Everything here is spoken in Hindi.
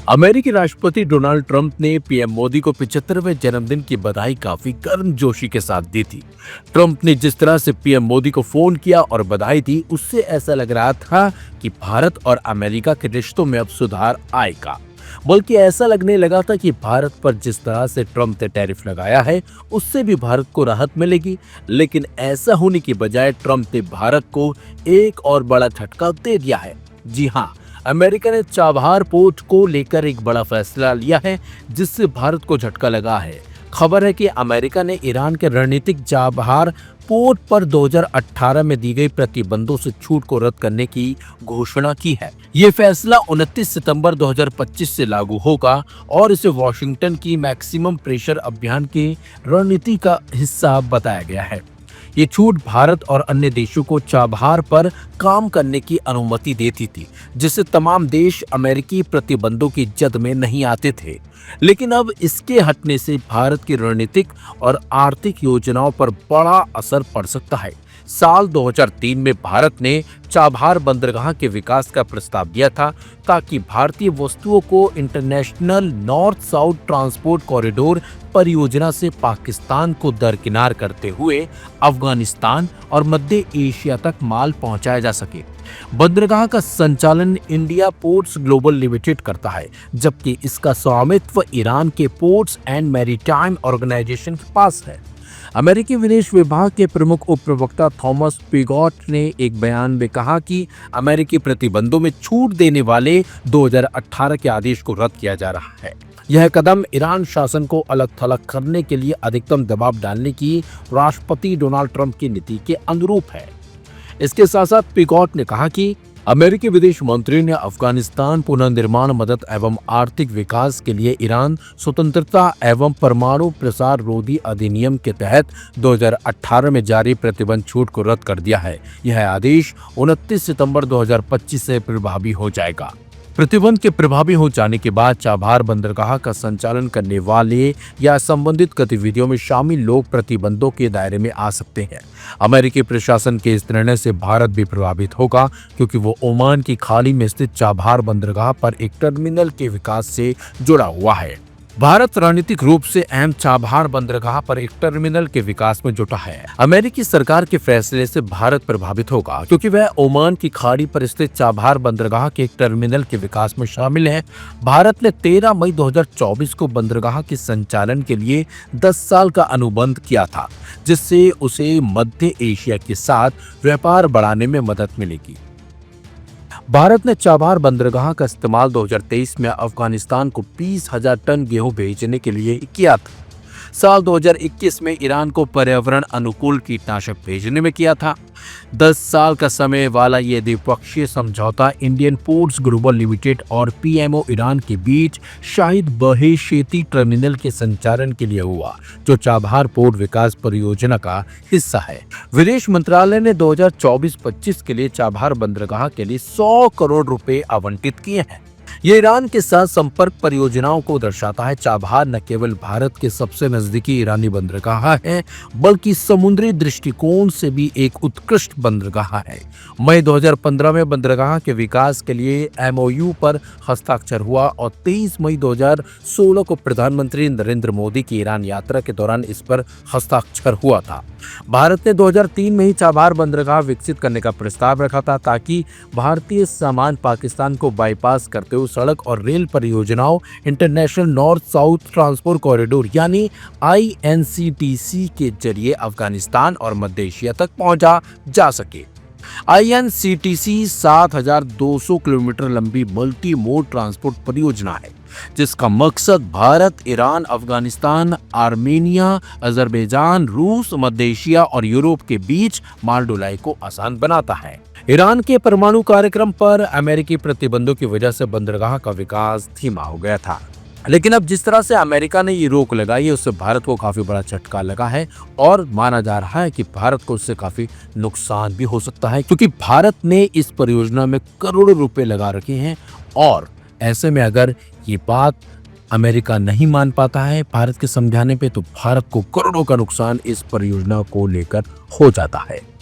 अमेरिकी राष्ट्रपति डोनाल्ड ट्रंप ने पीएम मोदी को 75वें जन्मदिन की बधाई काफी गर्मजोशी के साथ दी थी। ट्रंप ने जिस तरह से पीएम मोदी को फोन किया और बधाई दी, उससे ऐसा लग रहा था कि भारत और अमेरिका के रिश्तों में अब सुधार आएगा। बल्कि ऐसा लगने लगा था कि भारत पर जिस तरह से ट्रंप ने टैरिफ लगाया है, उससे भी भारत को राहत मिलेगी। लेकिन ऐसा होने की बजाय ट्रंप ने भारत को एक और बड़ा झटका दे दिया है। जी हाँ, अमेरिका ने चाबहार पोर्ट को लेकर एक बड़ा फैसला लिया है, जिससे भारत को झटका लगा है। खबर है कि अमेरिका ने ईरान के रणनीतिक चाबहार पोर्ट पर 2018 में दी गई प्रतिबंधों से छूट को रद्द करने की घोषणा की है। ये फैसला 29 सितंबर 2025 से लागू होगा और इसे वॉशिंगटन की मैक्सिमम प्रेशर अभियान की रणनीति का हिस्सा बताया गया है। ये छूट भारत और अन्य देशों को चाबहार पर काम करने की अनुमति देती थी, जिससे तमाम देश अमेरिकी प्रतिबंधों की जद में नहीं आते थे। लेकिन अब इसके हटने से भारत की रणनीतिक और आर्थिक योजनाओं पर बड़ा असर पड़ सकता है। साल 2003 में भारत ने चाबहार बंदरगाह के विकास का प्रस्ताव दिया था, ताकि भारतीय वस्तुओं को international north south transport corridor परियोजना से पाकिस्तान को दरकिनार करते हुए अफगानिस्तान और मध्य एशिया तक माल पहुंचाया जा सके। बंदरगाह का संचालन इंडिया पोर्ट्स ग्लोबल लिमिटेड करता है, जबकि इसका स्वामित्व ईरान के पोर्ट्स एंड मैरीटाइम ऑर्गेनाइजेशन के पास है। अमेरिकी विदेश विभाग के प्रमुख उप प्रवक्ता थॉमस पिगॉट ने एक बयान में कहा कि अमेरिकी प्रतिबंधों में छूट देने वाले 2018 के आदेश को रद्द किया जा रहा है। यह कदम ईरान शासन को अलग थलग करने के लिए अधिकतम दबाव डालने की राष्ट्रपति डोनाल्ड ट्रंप की नीति के अनुरूप है। इसके साथ साथ पिगॉट ने कहा कि अमेरिकी विदेश मंत्री ने अफगानिस्तान पुनर्निर्माण मदद एवं आर्थिक विकास के लिए ईरान स्वतंत्रता एवं परमाणु प्रसार रोधी अधिनियम के तहत 2018 में जारी प्रतिबंध छूट को रद्द कर दिया है। यह आदेश 29 सितंबर 2025 से प्रभावी हो जाएगा। प्रतिबंध के प्रभावी हो जाने के बाद चाबहार बंदरगाह का संचालन करने वाले या संबंधित गतिविधियों में शामिल लोग प्रतिबंधों के दायरे में आ सकते हैं। अमेरिकी प्रशासन के इस निर्णय से भारत भी प्रभावित होगा, क्योंकि वो ओमान की खाड़ी में स्थित चाबहार बंदरगाह पर एक टर्मिनल के विकास से जुड़ा हुआ है। भारत रणनीतिक रूप से अहम चाबहार बंदरगाह पर एक टर्मिनल के विकास में जुटा है। अमेरिकी सरकार के फैसले से भारत प्रभावित होगा, क्योंकि वह ओमान की खाड़ी पर स्थित चाबहार बंदरगाह के एक टर्मिनल के विकास में शामिल है। भारत ने 13 मई 2024 को बंदरगाह के संचालन के लिए 10 साल का अनुबंध किया था, जिससे उसे मध्य एशिया के साथ व्यापार बढ़ाने में मदद मिलेगी। भारत ने चाबहार बंदरगाह का इस्तेमाल 2023 में अफगानिस्तान को 20,000 टन गेहूं भेजने के लिए किया था। साल 2021 में ईरान को पर्यावरण अनुकूल कीटनाशक भेजने में किया था। 10 साल का समय वाला ये द्विपक्षीय समझौता इंडियन पोर्ट्स ग्लोबल लिमिटेड और पीएमओ ईरान के बीच शाहिद बहेशेती टर्मिनल के संचालन के लिए हुआ, जो चाबहार पोर्ट विकास परियोजना का हिस्सा है। विदेश मंत्रालय ने 2024-25 के लिए चाबहार बंदरगाह के लिए 100 करोड़ रुपए आवंटित किए हैं। ये ईरान के साथ संपर्क परियोजनाओं को दर्शाता है। चाबहार न केवल भारत के सबसे नजदीकी ईरानी बंदरगाह है, बल्कि समुद्री दृष्टिकोण से भी एक उत्कृष्ट बंदरगाह है। मई 2015 में बंदरगाह के विकास के लिए एमओयू पर हस्ताक्षर हुआ और 23 मई 2016 को प्रधानमंत्री नरेंद्र मोदी की ईरान यात्रा के दौरान इस पर हस्ताक्षर हुआ था। भारत ने 2003 में ही चाबहार बंदरगाह विकसित करने का प्रस्ताव रखा था, ताकि भारतीय सामान पाकिस्तान को बाईपास करते हुए सड़क और रेल परियोजनाओं international north south transport corridor यानी INCTC के जरिए अफगानिस्तान और मध्य एशिया तक पहुंचा जा सके। INCTC 7,200 किलोमीटर लंबी मल्टी मोड ट्रांसपोर्ट परियोजना है, जिसका मकसद Bharat, Iran, Afghanistan, Armenia, Azerbaijan, रूस, मध्य एशिया और यूरोप के बीच माल ढुलाई को आसान बनाता है। ईरान के परमाणु कार्यक्रम पर अमेरिकी प्रतिबंधों की वजह से बंदरगाह का विकास धीमा हो गया था। लेकिन अब जिस तरह से अमेरिका ने ये रोक लगाई है, उससे भारत को काफी बड़ा झटका लगा है और माना जा रहा है कि भारत को उससे काफी नुकसान भी हो सकता है, क्योंकि भारत ने इस परियोजना में करोड़ों रुपए लगा रखे हैं। और ऐसे में अगर ये बात अमेरिका नहीं मान पाता है भारत के समझाने पे, तो भारत को करोड़ों का नुकसान इस परियोजना को लेकर हो जाता है।